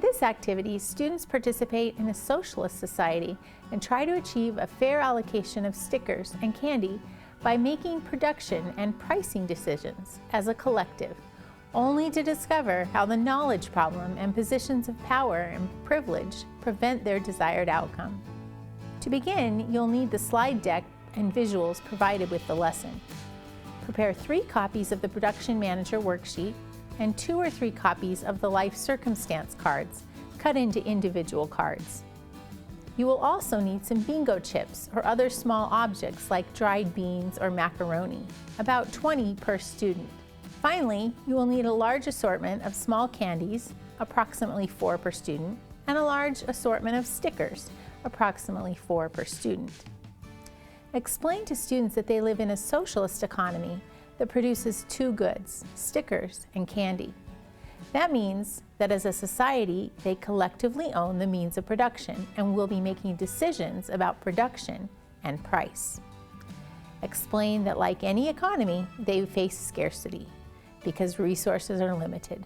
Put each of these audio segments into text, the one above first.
In this activity, students participate in a socialist society and try to achieve a fair allocation of stickers and candy by making production and pricing decisions as a collective, only to discover how the knowledge problem and positions of power and privilege prevent their desired outcome. To begin, you'll need the slide deck and visuals provided with the lesson. Prepare 3 copies of the Production Manager worksheet and 2 or 3 copies of the life circumstance cards, cut into individual cards. You will also need some bingo chips or other small objects like dried beans or macaroni, about 20 per student. Finally, you will need a large assortment of small candies, approximately 4 per student, and a large assortment of stickers, approximately 4 per student. Explain to students that they live in a socialist economy that produces 2 goods, stickers and candy. That means that as a society, they collectively own the means of production and will be making decisions about production and price. Explain that like any economy, they face scarcity because resources are limited.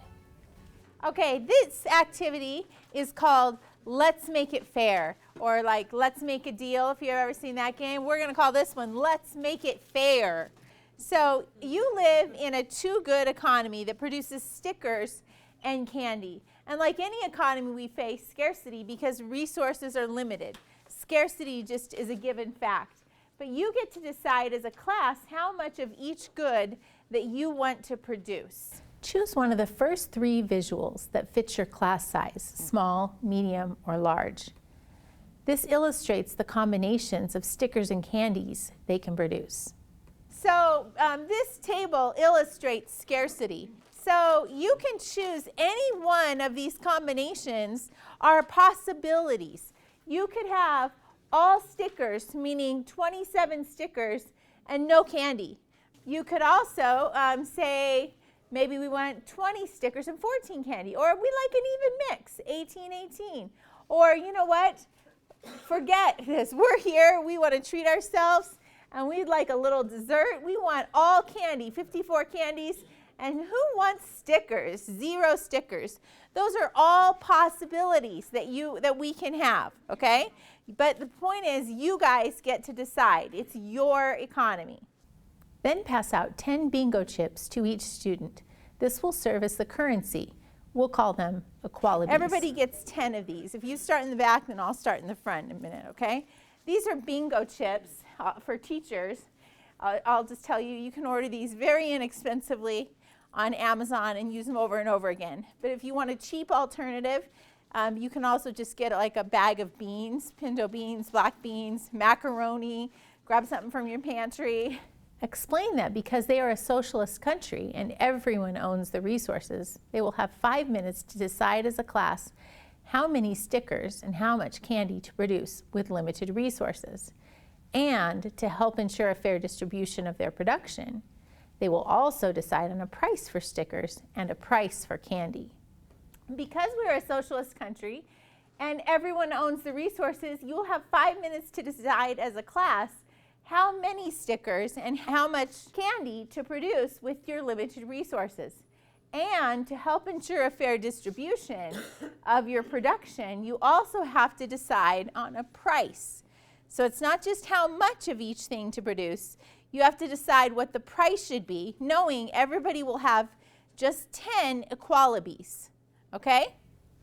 Okay, this activity is called Let's Make It Fair, or like Let's Make a Deal, if you've ever seen that game. We're going to call this one Let's Make It Fair. So you live in a 2-good economy that produces stickers and candy. And like any economy, we face scarcity because resources are limited. Scarcity just is a given fact. But you get to decide as a class how much of each good that you want to produce. Choose one of the first 3 visuals that fits your class size, small, medium, or large. This illustrates the combinations of stickers and candies they can produce. So this table illustrates scarcity. So you can choose any one of these combinations are possibilities. You could have all stickers, meaning 27 stickers and no candy. You could also say maybe we want 20 stickers and 14 candy, or we like an even mix, 18-18. Or you know what? Forget this. We're here. We want to treat ourselves, and we'd like a little dessert. We want all candy, 54 candies. And who wants stickers? 0 stickers. Those are all possibilities that we can have, okay? But the point is, you guys get to decide. It's your economy. Then pass out 10 bingo chips to each student. This will serve as the currency. We'll call them equalities. Everybody gets 10 of these. If you start in the back, then I'll start in the front in a minute, okay? These are bingo chips for teachers. I'll just tell you, you can order these very inexpensively on Amazon and use them over and over again. But if you want a cheap alternative, you can also just get like a bag of beans, pinto beans, black beans, macaroni, grab something from your pantry. Explain that because they are a socialist country and everyone owns the resources, they will have 5 minutes to decide as a class how many stickers and how much candy to produce with limited resources. And to help ensure a fair distribution of their production, they will also decide on a price for stickers and a price for candy. Because we're a socialist country and everyone owns the resources, you'll have 5 minutes to decide as a class how many stickers and how much candy to produce with your limited resources. And to help ensure a fair distribution of your production, you also have to decide on a price. So it's not just how much of each thing to produce. You have to decide what the price should be, knowing everybody will have just 10 equalities, okay?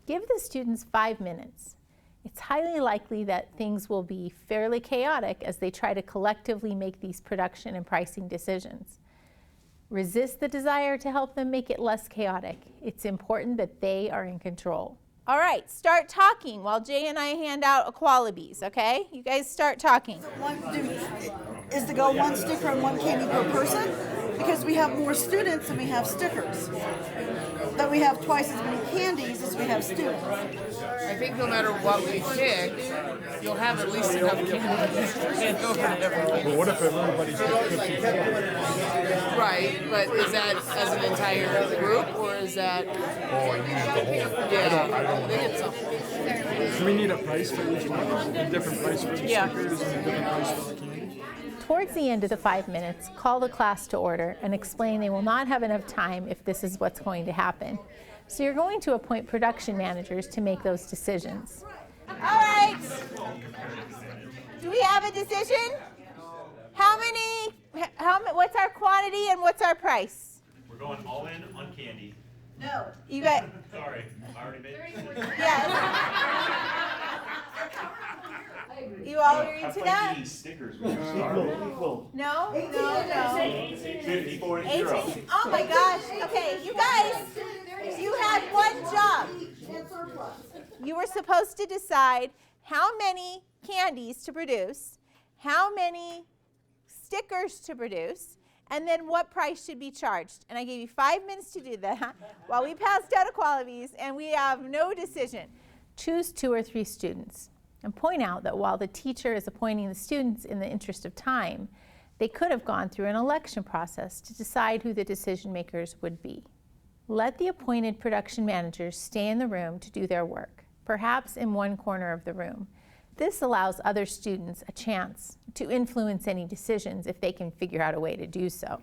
Give the students 5 minutes. It's highly likely that things will be fairly chaotic as they try to collectively make these production and pricing decisions. Resist the desire to help them make it less chaotic. It's important that they are in control. All right, start talking while Jay and I hand out equalities, okay? You guys start talking. Is to go 1 sticker and 1 candy per person, because we have more students than we have stickers. That we have twice as many candies as we have students. I think no matter what we pick, you'll have at least enough candies. Can't go for everything. But what if everybody's got 50? Right, but is that as an entire group, or is that... Oh, I mean the whole. Yeah, I don't they know. get something. Do we need a price for each one? A different price for the stickers and a different price for the candy? Towards the end of the 5 minutes, call the class to order and explain they will not have enough time if this is what's going to happen. So you're going to appoint production managers to make those decisions. All right. Do we have a decision? What's our quantity and what's our price? We're going all in on candy. No. You got, Sorry, I already made it. yes. You all agree to that? Stickers. No, no, no. 54 and 0. 18? Oh my gosh. Okay, you guys, you had one job. You were supposed to decide how many candies to produce, how many stickers to produce, and then what price should be charged. And I gave you 5 minutes to do that while we passed data qualities, and we have no decision. Choose 2 or 3 students and point out that while the teacher is appointing the students in the interest of time, they could have gone through an election process to decide who the decision makers would be. Let the appointed production managers stay in the room to do their work, perhaps in one corner of the room. This allows other students a chance to influence any decisions if they can figure out a way to do so.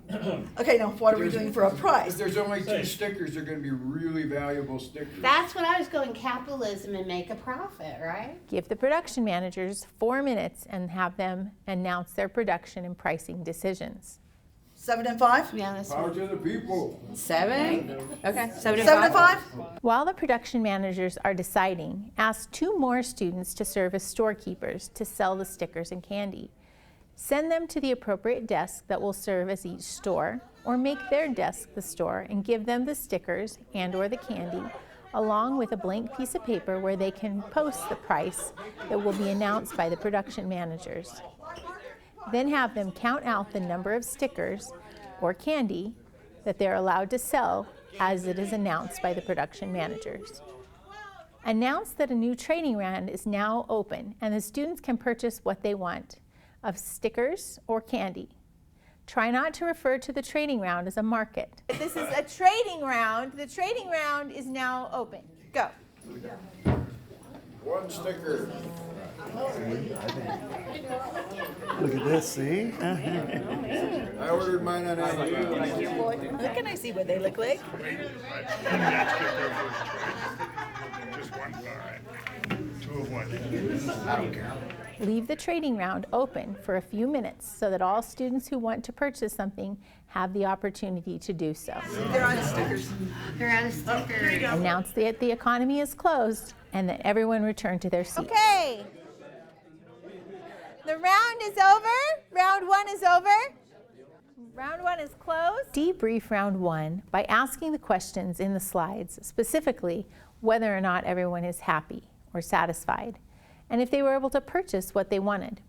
Okay, now what are we doing for a If price? there's only 2 stickers, they're gonna be really valuable stickers. That's what I was going, capitalism and make a profit, right? Give the production managers 4 minutes and have them announce their production and pricing decisions. 7 and 5? Yeah, that's Power to the people. 7? Okay, 7 7 and 5? While the production managers are deciding, ask 2 more students to serve as storekeepers to sell the stickers and candy. Send them to the appropriate desk that will serve as each store, or make their desk the store and give them the stickers and/or the candy, along with a blank piece of paper where they can post the price that will be announced by the production managers. Then have them count out the number of stickers or candy that they're allowed to sell as it is announced by the production managers. Announce that a new trading round is now open and the students can purchase what they want of stickers or candy. Try not to refer to the trading round as a market. This is a trading round. The trading round is now open. Go. 1 sticker. Look at this, see? I ordered mine on Amazon. Look, can I see what they look like? Just 1 5. 2 of 1. I don't care. Leave the trading round open for a few minutes so that all students who want to purchase something have the opportunity to do so. They're on stickers. They're out of stickers. Announce that the economy is closed and that everyone return to their seats. Okay. The round is over. Round 1 is over. Round 1 is closed. Debrief round 1 by asking the questions in the slides, specifically whether or not everyone is happy or satisfied, and if they were able to purchase what they wanted.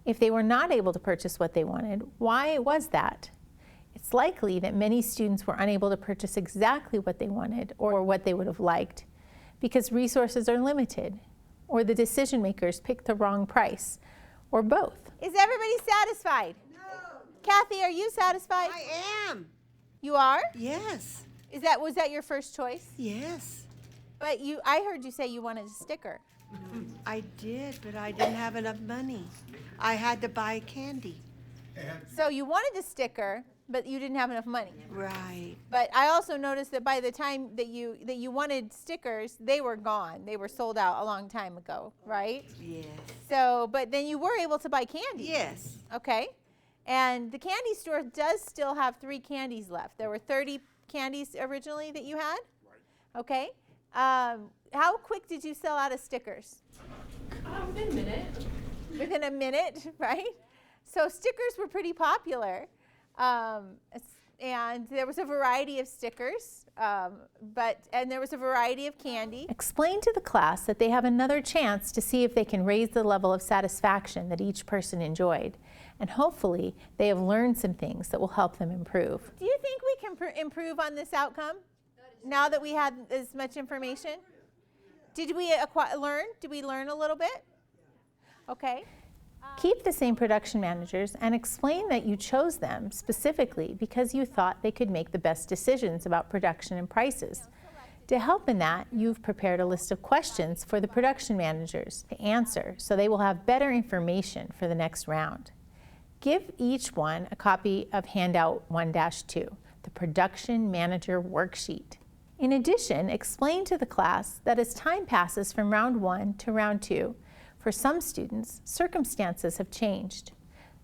If they were not able to purchase what they wanted, why was that? It's likely that many students were unable to purchase exactly what they wanted or what they would have liked because resources are limited, or the decision makers picked the wrong price, or both. Is everybody satisfied? No. Kathy, are you satisfied? I am. You are? Yes. Was that your first choice? Yes. But I heard you say you wanted a sticker. I did, but I didn't have enough money. I had to buy candy. So you wanted a sticker, but you didn't have enough money. Right. But I also noticed that by the time that you wanted stickers, they were gone. They were sold out a long time ago, right? Yes. So, but then you were able to buy candy. Yes. Okay. And the candy store does still have 3 candies left. There were 30 candies originally that you had? Right. Okay. How quick did you sell out of stickers? Within a minute. Within a minute, right? So stickers were pretty popular. And there was a variety of stickers, and there was a variety of candy. Explain to the class that they have another chance to see if they can raise the level of satisfaction that each person enjoyed. And hopefully, they have learned some things that will help them improve. Do you think we can improve on this outcome now that we had as much information? Did we learn? Did we learn a little bit? Okay. Keep the same production managers and explain that you chose them specifically because you thought they could make the best decisions about production and prices. To help in that, you've prepared a list of questions for the production managers to answer so they will have better information for the next round. Give each one a copy of Handout 1-2, the Production Manager Worksheet. In addition, explain to the class that as time passes from round 1 to round 2, for some students, circumstances have changed.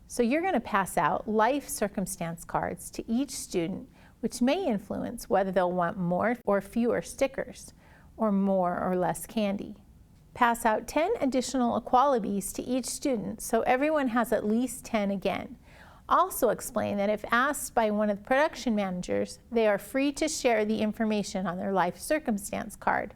So you're going to pass out life circumstance cards to each student, which may influence whether they'll want more or fewer stickers, or more or less candy. Pass out 10 additional Equalibees to each student so everyone has at least 10 again. Also explain that if asked by one of the production managers, they are free to share the information on their life circumstance card.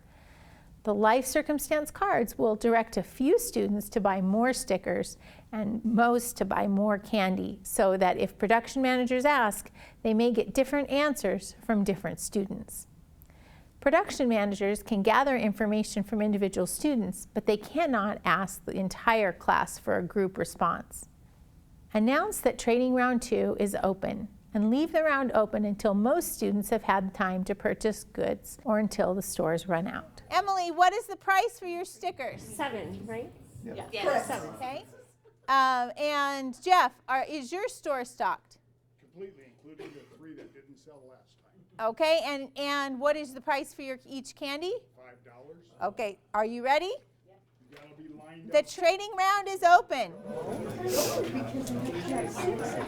The life circumstance cards will direct a few students to buy more stickers and most to buy more candy, so that if production managers ask, they may get different answers from different students. Production managers can gather information from individual students, but they cannot ask the entire class for a group response. Announce that Trading Round 2 is open, and leave the round open until most students have had time to purchase goods or until the stores run out. Emily, what is the price for your stickers? 7, right? Correct. 7. Okay. And Jeff, is your store stocked? Completely, including the 3 that didn't sell last time. Okay, and what is the price for your each candy? $5. Okay, are you ready? You gotta be lined The trading round is open.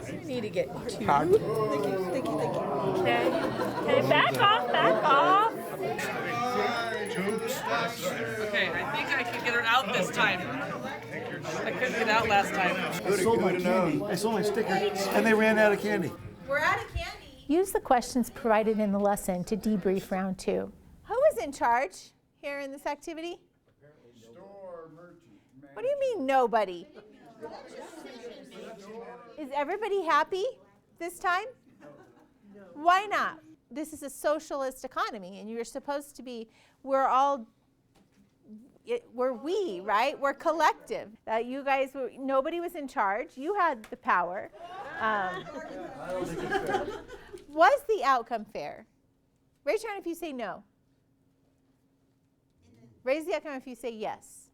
You need to get two. Thank you. Okay, back off. Okay, I think I can get her out this time. I couldn't get out last time. I sold my candy. I sold my sticker, and they ran out of candy. We're out of candy. Use the questions provided in the lesson to debrief round 2. Who is in charge here in this activity? What do you mean nobody? Is everybody happy this time? Why not? This is a socialist economy, and you're supposed to be, we're we, right? We're collective. You guys, nobody was in charge. You had the power. Was the outcome fair? Raise your hand if you say no. Raise the outcome if you say yes.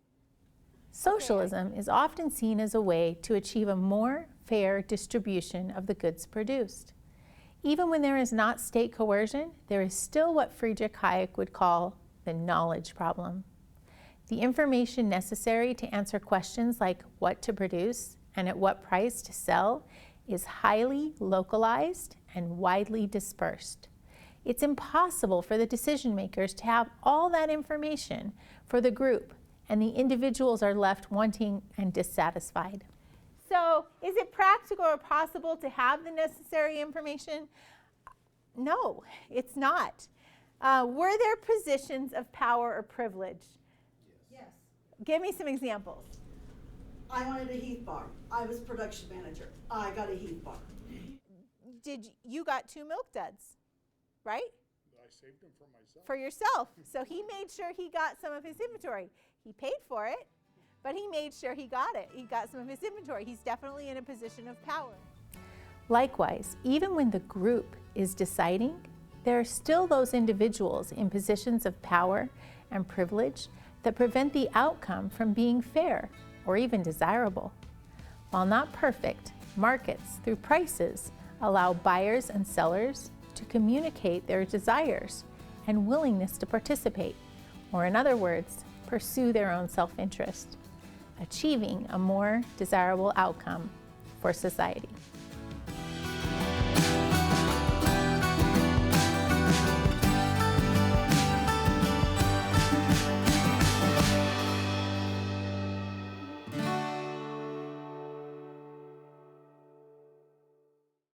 Socialism is often seen as a way to achieve a more fair distribution of the goods produced. Even when there is not state coercion, there is still what Friedrich Hayek would call the knowledge problem. The information necessary to answer questions like what to produce and at what price to sell is highly localized and widely dispersed. It's impossible for the decision makers to have all that information for the group, and the individuals are left wanting and dissatisfied. So, is it practical or possible to have the necessary information? No, it's not. Were there positions of power or privilege? Yes. Give me some examples. I wanted a Heath bar. I was production manager. I got a Heath bar. You got 2 Milk Duds, right? I saved them for myself. For yourself. So he made sure he got some of his inventory. He paid for it, but he made sure he got it. He got some of his inventory. He's definitely in a position of power. Likewise, even when the group is deciding, there are still those individuals in positions of power and privilege that prevent the outcome from being fair or even desirable. While not perfect, markets, through prices, allow buyers and sellers to communicate their desires and willingness to participate, or in other words, pursue their own self-interest, achieving a more desirable outcome for society.